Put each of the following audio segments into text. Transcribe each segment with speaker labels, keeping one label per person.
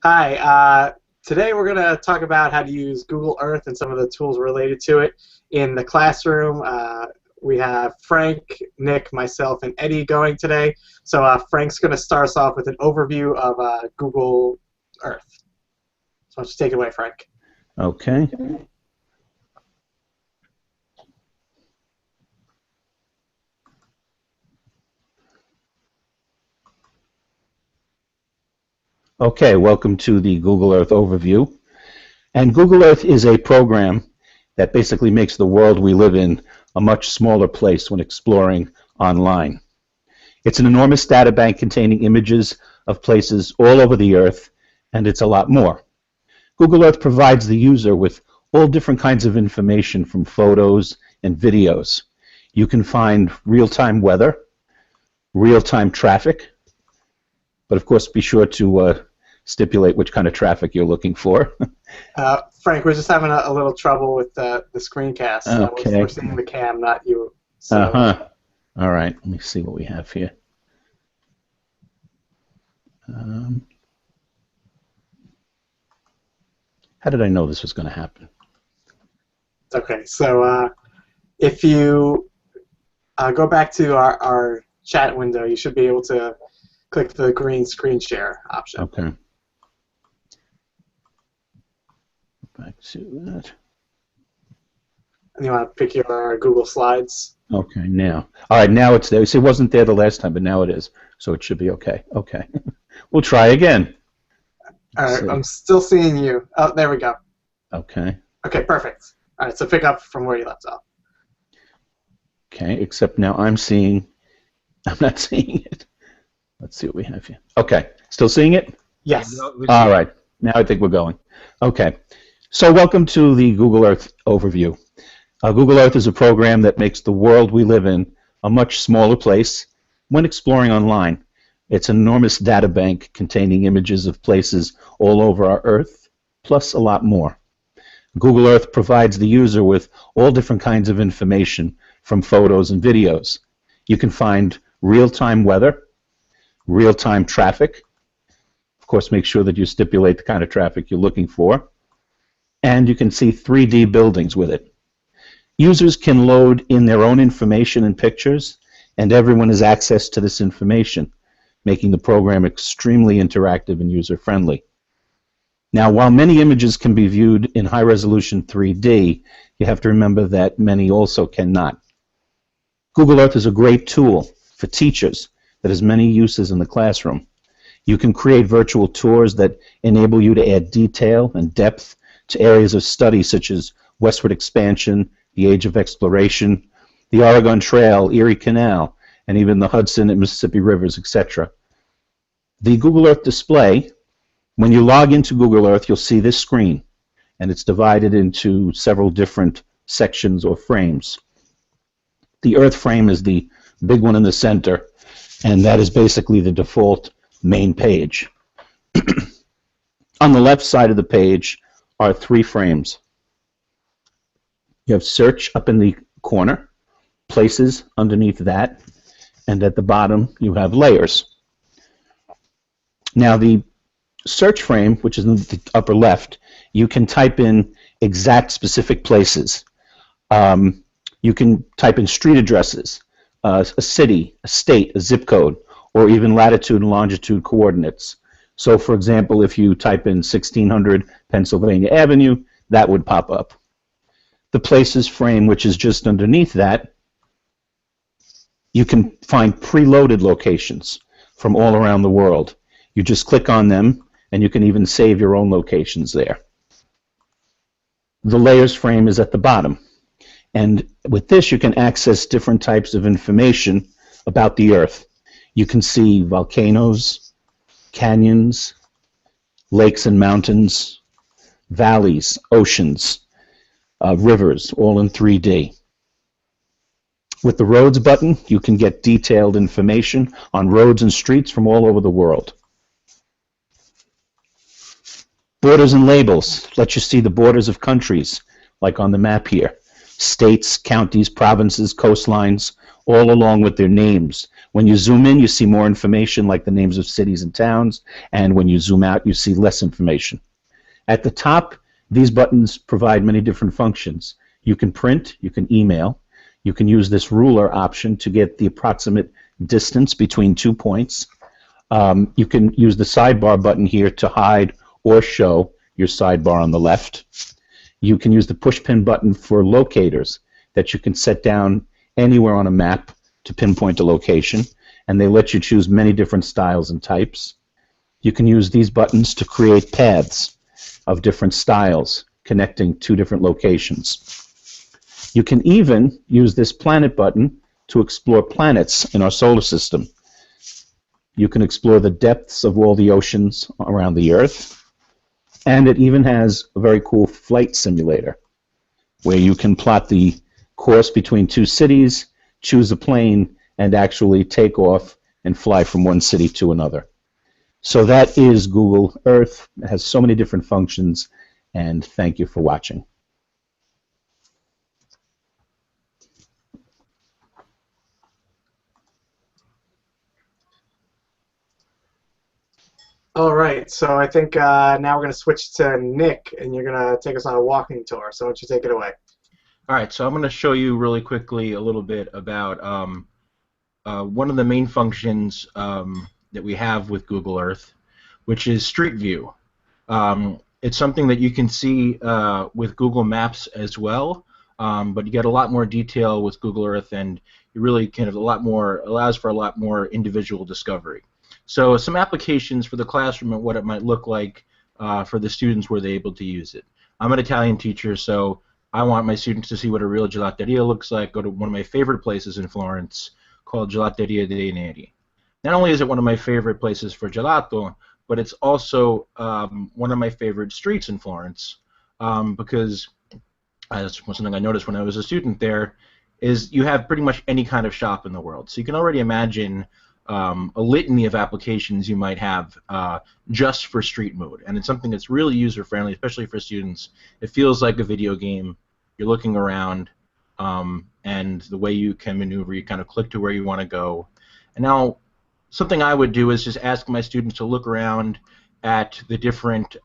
Speaker 1: Hi. Today we're going to talk about how to use Google Earth and some of the tools related to it in the classroom. We have Frank, Nick, myself, and Eddie going today. So Frank's going to start us off with an overview of Google Earth. So why don't you take it away, Frank?
Speaker 2: Okay. Okay, welcome to the Google Earth overview. And Google Earth is a program that basically makes the world we live in a much smaller place when exploring online. It's an enormous data bank containing images of places all over the Earth, and it's a lot more. Google Earth provides the user with all different kinds of information from photos and videos. You can find real-time weather, real-time traffic, but of course be sure to stipulate which kind of traffic you're looking for.
Speaker 1: Frank, we're just having a little trouble with the screencast.
Speaker 2: Okay.
Speaker 1: We're seeing the cam, not you. So.
Speaker 2: All right, let me see what we have here. How did I know this was going to happen?
Speaker 1: Okay, so if you go back to our chat window, you should be able to click the green screen share option.
Speaker 2: Okay. Back to that.
Speaker 1: And you want to pick your Google Slides.
Speaker 2: Okay, now. All right, now it's there. You see, it wasn't there the last time, but now it is. So it should be okay. Okay. We'll try again.
Speaker 1: All right, I'm still seeing you. Oh, there we go.
Speaker 2: Okay.
Speaker 1: Okay, perfect. All right, so pick up from where you left off.
Speaker 2: Okay, except now I'm not seeing it. Let's see what we have here. Okay, still seeing it?
Speaker 1: Yes.
Speaker 2: All right, now I think we're going. Okay, so welcome to the Google Earth overview. Google Earth is a program that makes the world we live in a much smaller place when exploring online. It's an enormous data bank containing images of places all over our Earth, plus a lot more. Google Earth provides the user with all different kinds of information from photos and videos. You can find real-time weather, real-time traffic. Of course, make sure that you stipulate the kind of traffic you're looking for. And you can see 3D buildings with it. Users can load in their own information and pictures, and everyone has access to this information, making the program extremely interactive and user-friendly. Now, while many images can be viewed in high-resolution 3D, you have to remember that many also cannot. Google Earth is a great tool for teachers that has many uses in the classroom. You can create virtual tours that enable you to add detail and depth to areas of study such as westward expansion, the age of exploration, the Oregon Trail, Erie Canal, and even the Hudson and Mississippi rivers, etc. The Google Earth display, when you log into Google Earth, you'll see this screen, and it's divided into several different sections or frames. The Earth frame is the big one in the center, and that is basically the default main page. On the left side of the page are 3 frames. You have search up in the corner, places underneath that, and at the bottom you have layers. Now the search frame, which is in the upper left, you can type in exact specific places. You can type in street addresses, a city, a state, a zip code, or even latitude and longitude coordinates. So for example, if you type in 1600 Pennsylvania Avenue, that would pop up. The places frame, which is just underneath that, you can find preloaded locations from all around the world. You just click on them, and you can even save your own locations there. The layers frame is at the bottom. And with this, you can access different types of information about the Earth. You can see volcanoes, canyons, lakes and mountains, valleys, oceans, rivers, all in 3D. With the roads button, you can get detailed information on roads and streets from all over the world. Borders and labels let you see the borders of countries, like on the map here. states, counties, provinces, coastlines, all along with their names. When you zoom in, you see more information like the names of cities and towns, and when you zoom out, you see less information. At the top, these buttons provide many different functions. You can print, you can email, you can use this ruler option to get the approximate distance between 2 points. You can use the sidebar button here to hide or show your sidebar on the left. You can use the pushpin button for locators that you can set down anywhere on a map to pinpoint a location, and they let you choose many different styles and types. You can use these buttons to create paths of different styles connecting two different locations. You can even use this planet button to explore planets in our solar system. You can explore the depths of all the oceans around the Earth, and it even has a very cool flight simulator where you can plot the course between two cities, choose a plane, and actually take off and fly from one city to another. So that is Google Earth. It has so many different functions, and thank you for watching.
Speaker 1: All right, so I think now we're going to switch to Nick, and you're going to take us on a walking tour. So why don't you take it away?
Speaker 3: All right, so I'm going to show you really quickly a little bit about one of the main functions that we have with Google Earth, which is Street View. It's something that you can see with Google Maps as well, but you get a lot more detail with Google Earth, and you really can allows for a lot more individual discovery. So some applications for the classroom and what it might look like for the students where they're able to use it. I'm an Italian teacher, so I want my students to see what a real gelateria looks like. Go to one of my favorite places in Florence called Gelateria dei Neri. Not only is it one of my favorite places for gelato, but it's also one of my favorite streets in Florence because that's something I noticed when I was a student there, is you have pretty much any kind of shop in the world. So you can already imagine a litany of applications you might have just for street mode, and it's something that's really user-friendly, especially for students. It feels like a video game. You're looking around, and the way you can maneuver, you kind of click to where you want to go. And now, something I would do is just ask my students to look around at the different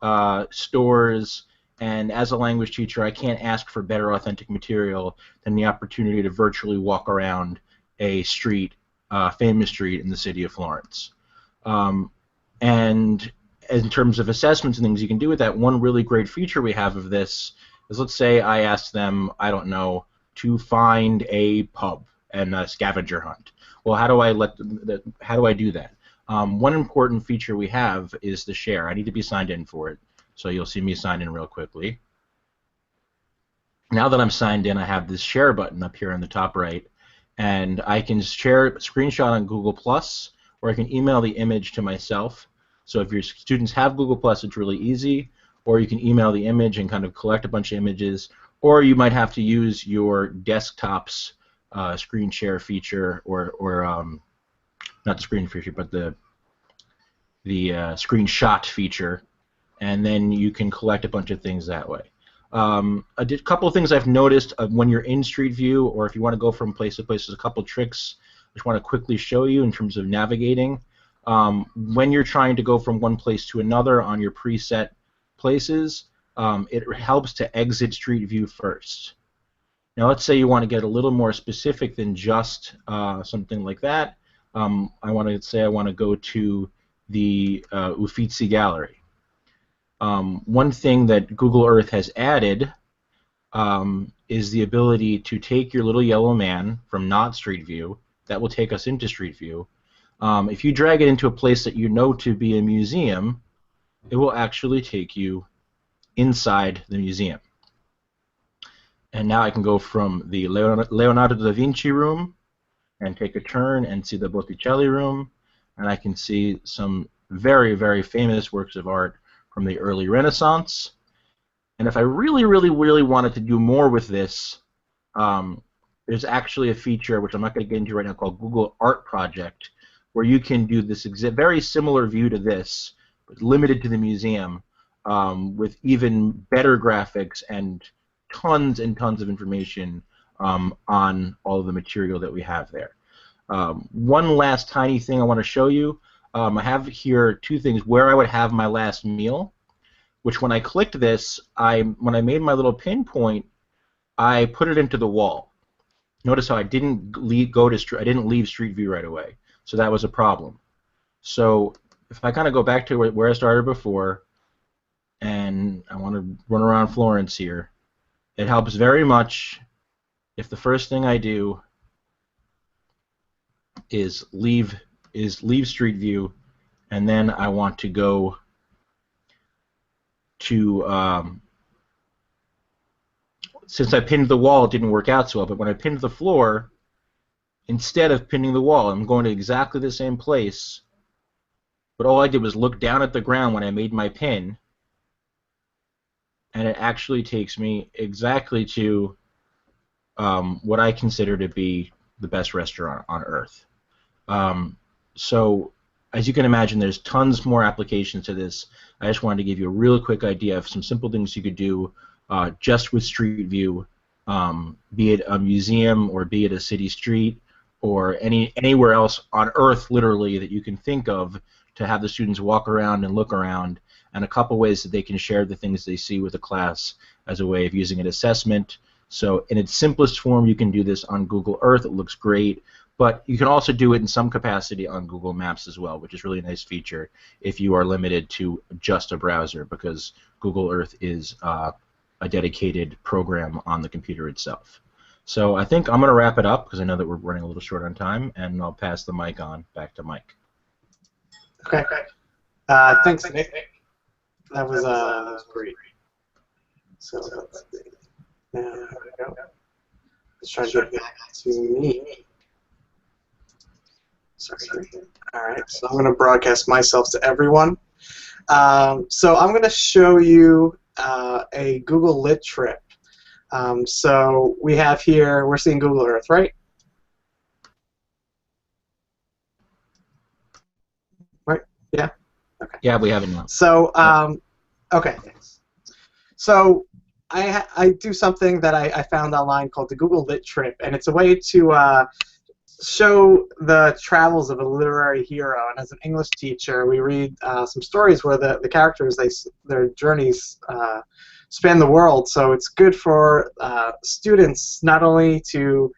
Speaker 3: stores, and as a language teacher, I can't ask for better authentic material than the opportunity to virtually walk around a street, famous street in the city of Florence. And in terms of assessments and things you can do with that, one really great feature we have of this is, let's say I ask them, I don't know, to find a pub and a scavenger hunt. Well, how do I do that? One important feature we have is the share. I need to be signed in for it, so you'll see me sign in real quickly. Now that I'm signed in, I have this share button up here in the top right, and I can share a screenshot on Google+, or I can email the image to myself. So if your students have Google+, it's really easy, or you can email the image and kind of collect a bunch of images, or you might have to use your desktop's screen share feature, or not the screen feature, but the screenshot feature, and then you can collect a bunch of things that way. A couple of things I've noticed when you're in Street View, or if you want to go from place to place, there's a couple tricks I just want to quickly show you in terms of navigating. When you're trying to go from one place to another on your preset places, it helps to exit Street View first. Now let's say you want to get a little more specific than just something like that. I want to go to the Uffizi Gallery. One thing that Google Earth has added is the ability to take your little yellow man from not Street View. That will take us into Street View. If you drag it into a place that you know to be a museum, it will actually take you inside the museum. And now I can go from the Leonardo da Vinci room and take a turn and see the Botticelli room, and I can see some very, very famous works of art from the early Renaissance. And if I really, really, really wanted to do more with this, there's actually a feature, which I'm not going to get into right now, called Google Art Project, where you can do this very similar view to this, but limited to the museum, with even better graphics and tons and tons of information on all of the material that we have there. One last tiny thing I want to show you. I have here two things where I would have my last meal, which when I clicked this, when I made my little pinpoint, I put it into the wall. Notice how I didn't leave Street View right away, so that was a problem. So if I kind of go back to where I started before, and I want to run around Florence here, it helps very much if the first thing I do is leave Street View, and then I want to go to since I pinned the wall, it didn't work out so well, but when I pinned the floor, instead of pinning the wall, I'm going to exactly the same place, but all I did was look down at the ground when I made my pin, and it actually takes me exactly to what I consider to be the best restaurant on Earth. So, as you can imagine, there's tons more applications to this. I just wanted to give you a real quick idea of some simple things you could do just with Street View, be it a museum or be it a city street or anywhere else on Earth, literally, that you can think of to have the students walk around and look around, and a couple ways that they can share the things they see with the class as a way of using an assessment. So in its simplest form, you can do this on Google Earth. It looks great. But you can also do it in some capacity on Google Maps as well, which is really a nice feature if you are limited to just a browser, because Google Earth is a dedicated program on the computer itself. So I think I'm going to wrap it up because I know that we're running a little short on time, and I'll pass the mic on back to Mike.
Speaker 1: Okay. Thanks, Nick. That was great. So now there we go. Let's try to get back to me. Sorry. All right. So I'm going to broadcast myself to everyone. So I'm going to show you a Google Lit trip. So we have here, we're seeing Google Earth, right? Right? Yeah? Okay.
Speaker 3: Yeah, we have it now.
Speaker 1: So, okay, thanks. So I do something that I found online called the Google Lit Trip, and it's a way to show the travels of a literary hero. And as an English teacher, we read some stories where the characters, their journeys span the world. So it's good for students not only to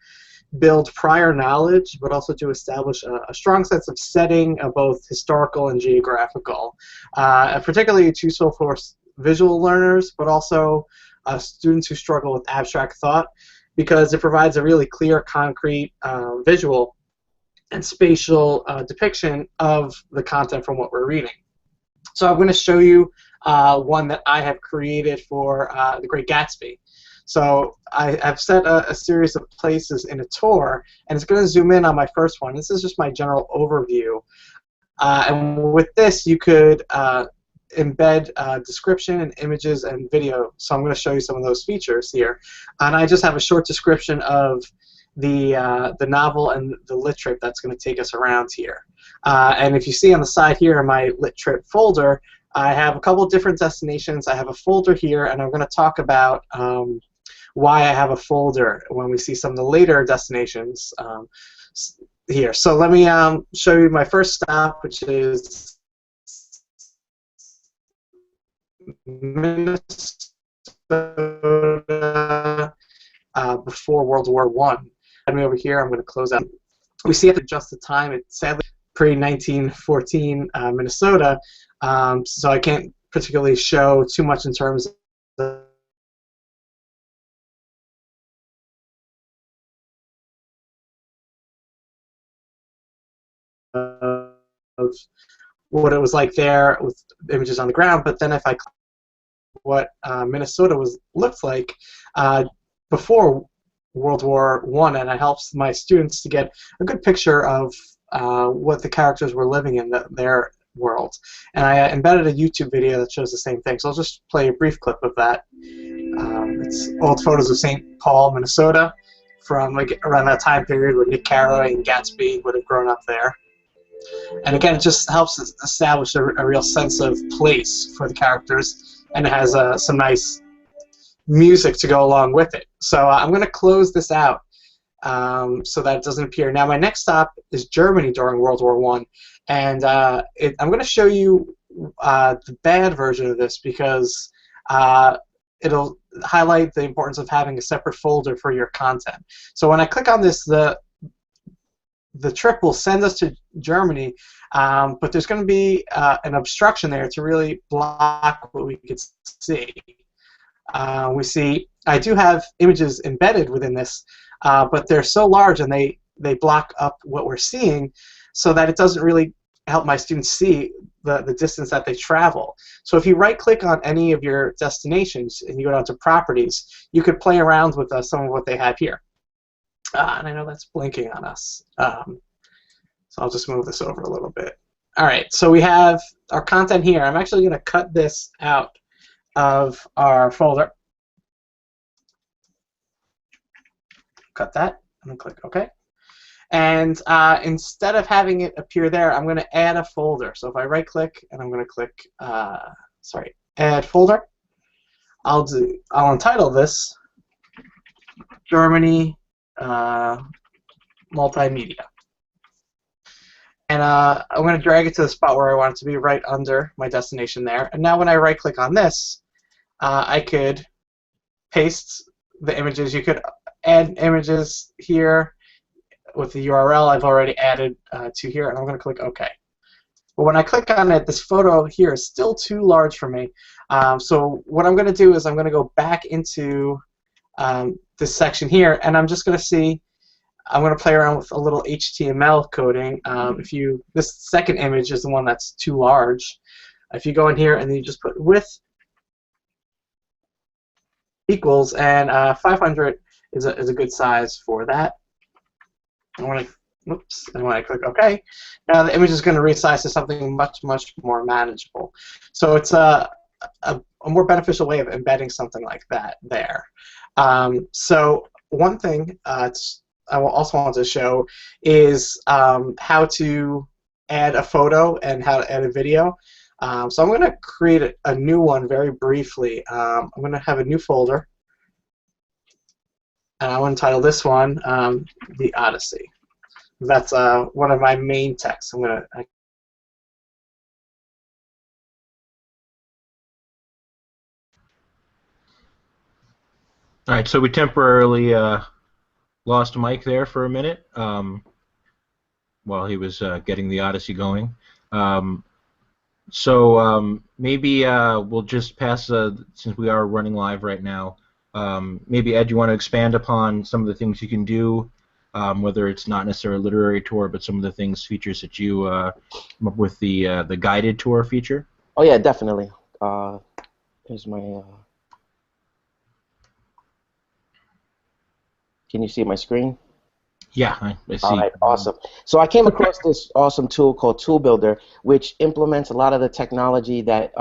Speaker 1: build prior knowledge, but also to establish a strong sense of setting, both historical and geographical. And particularly it's useful for visual learners, but also students who struggle with abstract thought, because it provides a really clear, concrete visual and spatial depiction of the content from what we're reading. So I'm going to show you one that I have created for The Great Gatsby. So I have set a series of places in a tour, and it's going to zoom in on my first one. This is just my general overview. And with this, you could embed description and images and video. So I'm going to show you some of those features here. And I just have a short description of the novel and the lit trip that's going to take us around here. And if you see on the side here in my lit trip folder, I have a couple of different destinations. I have a folder here, and I'm going to talk about why I have a folder when we see some of the later destinations here. So let me show you my first stop, which is Minnesota before World War I. And over here, I'm going to close out. We see at just the time, it's sadly pre-1914 Minnesota, so I can't particularly show too much in terms of what it was like there with images on the ground. But then if I click what Minnesota looked like before World War I, and it helps my students to get a good picture of what the characters were living in their world. And I embedded a YouTube video that shows the same thing. So I'll just play a brief clip of that. It's old photos of St. Paul, Minnesota, from like around that time period where Nick Carraway and Gatsby would have grown up there. And again, it just helps establish a real sense of place for the characters, and it has some nice music to go along with it. So I'm going to close this out so that it doesn't appear. Now my next stop is Germany during World War I, and I'm going to show you the bad version of this because it'll highlight the importance of having a separate folder for your content. So when I click on this, the trip will send us to Germany, but there's going to be an obstruction there to really block what we could see. We see I do have images embedded within this, but they're so large and they block up what we're seeing so that it doesn't really help my students see the distance that they travel. So if you right-click on any of your destinations and you go down to Properties, you could play around with some of what they have here. And I know that's blinking on us. So I'll just move this over a little bit. All right, so we have our content here. I'm actually going to cut this out of our folder. Cut that, and click OK. And instead of having it appear there, I'm going to add a folder. So if I right-click and I'm going to click, Add Folder, I'll entitle this Germany Multimedia. And I'm going to drag it to the spot where I want it to be, right under my destination there. And now when I right-click on this, I could paste the images. You could add images here with the URL I've already added to here, and I'm going to click OK. But when I click on it, this photo here is still too large for me. So what I'm going to do is I'm going to go back into this section here, and I'm just going to see. I'm going to play around with a little HTML coding. This second image is the one that's too large. If you go in here and then you just put width equals, and 500 is a good size for that. And when I click OK, now the image is going to resize to something much more manageable. So it's a more beneficial way of embedding something like that there. So one thing I will also want to show is how to add a photo and how to add a video. So I'm going to create a new one very briefly. I'm going to have a new folder, and I want to title this one The Odyssey. That's one of my main texts. I'm going to
Speaker 3: All right, so we temporarily lost Mike there for a minute while he was getting the Odyssey going. Maybe we'll just pass, since we are running live right now, maybe Ed, you want to expand upon some of the things you can do, whether it's not necessarily a literary tour, but some of the features that you come up with the guided tour feature?
Speaker 4: Oh yeah, definitely. Here's my... Can you see my screen?
Speaker 3: Yeah, I see.
Speaker 4: All right, awesome. So I came across this awesome tool called Tool Builder, which implements a lot of the technology that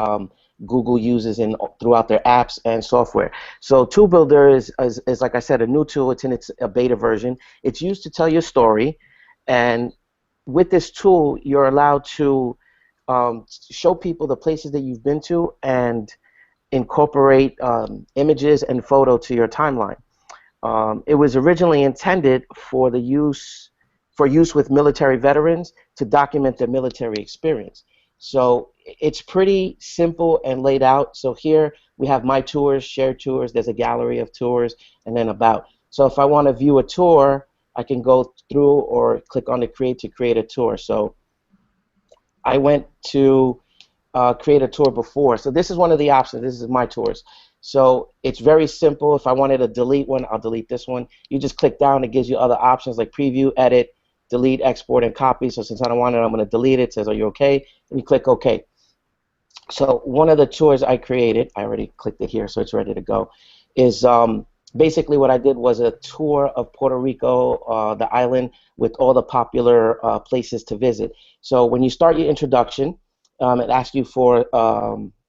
Speaker 4: Google uses throughout their apps and software. So Tool Builder is like I said, a new tool. It's in a beta version. It's used to tell your story, and with this tool, you're allowed to show people the places that you've been to and incorporate images and photo to your timeline. It was originally intended for use with military veterans to document their military experience. So it's pretty simple and laid out. So here we have my tours, shared tours, there's a gallery of tours, and then about. So if I want to view a tour, I can go through or click on the create to create a tour. So I went to create a tour before. So this is one of the options. This is my tours. So it's very simple. If I wanted to delete one, I'll delete this one. You just click down. It gives you other options like preview, edit, delete, export, and copy. So since I don't want it, I'm going to delete it. It says, are you okay? And you click OK. So one of the tours I created, I already clicked it here, so it's ready to go, is basically what I did was a tour of Puerto Rico, the island, with all the popular places to visit. So when you start your introduction, it asks you for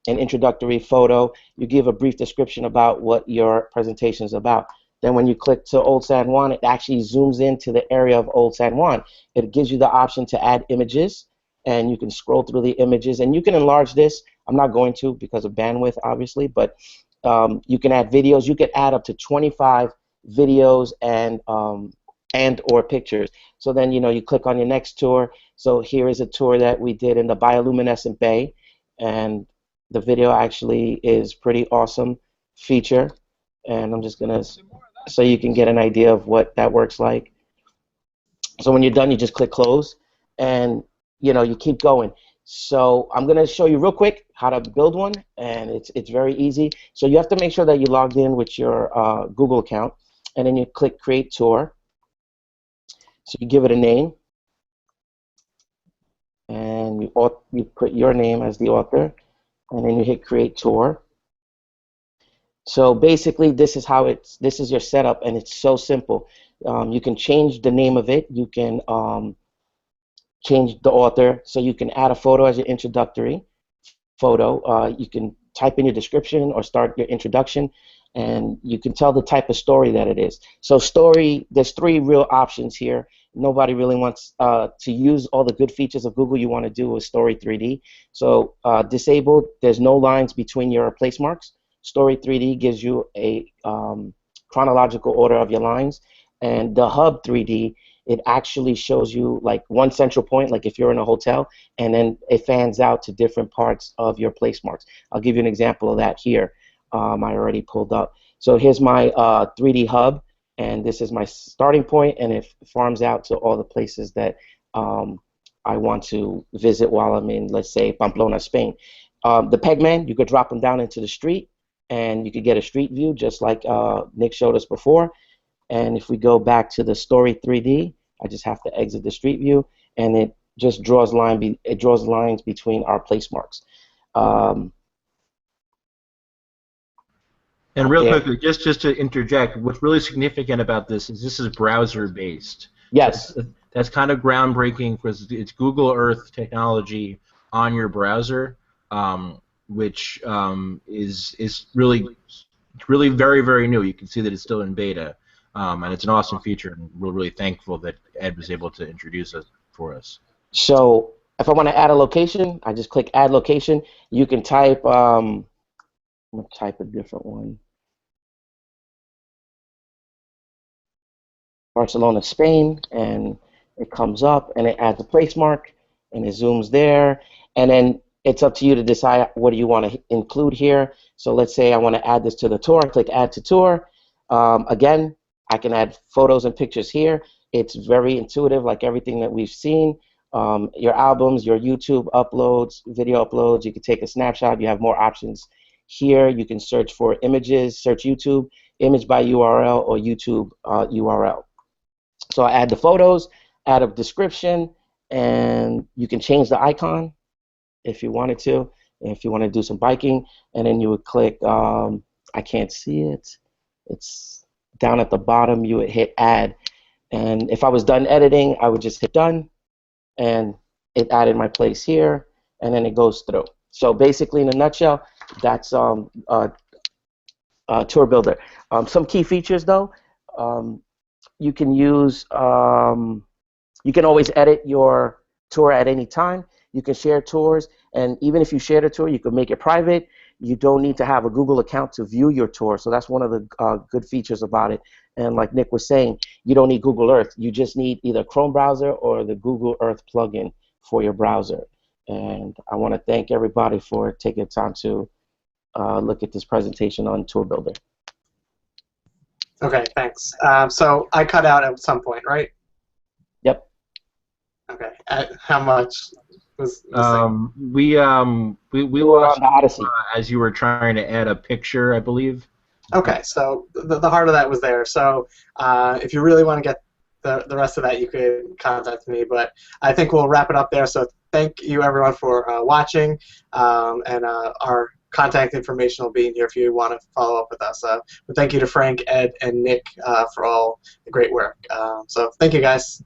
Speaker 4: an introductory photo. You give a brief description about what your presentation is about. Then when you click to Old San Juan, it actually zooms into the area of Old San Juan. It gives you the option to add images, and you can scroll through the images, and you can enlarge this. I'm not going to because of bandwidth, obviously, but You can add videos. You can add up to 25 videos and or pictures. So then, you click on your next tour. So here is a tour that we did in the bioluminescent bay, and the video actually is pretty awesome feature. And I'm just gonna, so you can get an idea of what that works like. So when you're done, you just click close, and you keep going. So I'm gonna show you real quick how to build one, and it's very easy. So you have to make sure that you logged in with your Google account, and then you click Create Tour. So you give it a name, and you put your name as the author, and then you hit Create Tour. So basically, this is your setup, and it's so simple. You can change the name of it. You can change the author, so you can add a photo as your introductory photo. You can type in your description or start your introduction, and you can tell the type of story that it is. So story, there's 3 real options here. Nobody really wants to use all the good features of Google. You want to do a Story 3D. So disabled, there's no lines between your place marks. Story 3D gives you a chronological order of your lines, and the Hub 3D, it actually shows you like one central point, like if you're in a hotel, and then it fans out to different parts of your place marks. I'll give you an example of that here. I already pulled up. So here's my 3D hub, and this is my starting point, and it farms out to all the places that I want to visit while I'm in, let's say, Pamplona, Spain. The Pegman, you could drop them down into the street, and you could get a street view just like Nick showed us before. And if we go back to the Story 3D, I just have to exit the street view, and it just draws lines between our place marks.
Speaker 3: And real quickly, just to interject, what's really significant about this is browser-based.
Speaker 4: Yes.
Speaker 3: So that's kind of groundbreaking because it's Google Earth technology on your browser, which is really very, very new. You can see that it's still in beta, and it's an awesome feature, and we're really thankful that Ed was able to introduce it for us.
Speaker 4: So if I want to add a location, I just click Add Location. You can type, I'm going to type a different one. Barcelona, Spain, and it comes up, and it adds a place mark, and it zooms there, and then it's up to you to decide what do you want to include here. So let's say I want to add this to the tour. Click Add to Tour. Again, I can add photos and pictures here. It's very intuitive, like everything that we've seen. Your albums, your YouTube uploads, video uploads, you can take a snapshot. You have more options here. You can search for images, search YouTube, image by URL, or YouTube URL. So I add the photos, add a description, and you can change the icon if you wanted to, if you want to do some biking, and then you would click, I can't see it, it's down at the bottom, you would hit Add, and if I was done editing, I would just hit Done, and it added my place here, and then it goes through. So basically, in a nutshell, that's Tour Builder. Some key features, though, you can use, you can always edit your tour at any time. You can share tours, and even if you share the tour, you can make it private. You don't need to have a Google account to view your tour, so that's one of the good features about it. And like Nick was saying, you don't need Google Earth. You just need either Chrome browser or the Google Earth plugin for your browser. And I want to thank everybody for taking time to look at this presentation on Tour Builder.
Speaker 1: Okay, thanks. So I cut out at some point, right?
Speaker 4: Yep.
Speaker 1: Okay. How much was
Speaker 3: we watched
Speaker 4: on Odyssey
Speaker 3: as you were trying to add a picture, I believe.
Speaker 1: Okay, so the heart of that was there. So if you really want to get the rest of that, you could contact me. But I think we'll wrap it up there. So thank you, everyone, for watching. And our contact information will be in here if you want to follow up with us. But thank you to Frank, Ed, and Nick for all the great work. So thank you, guys.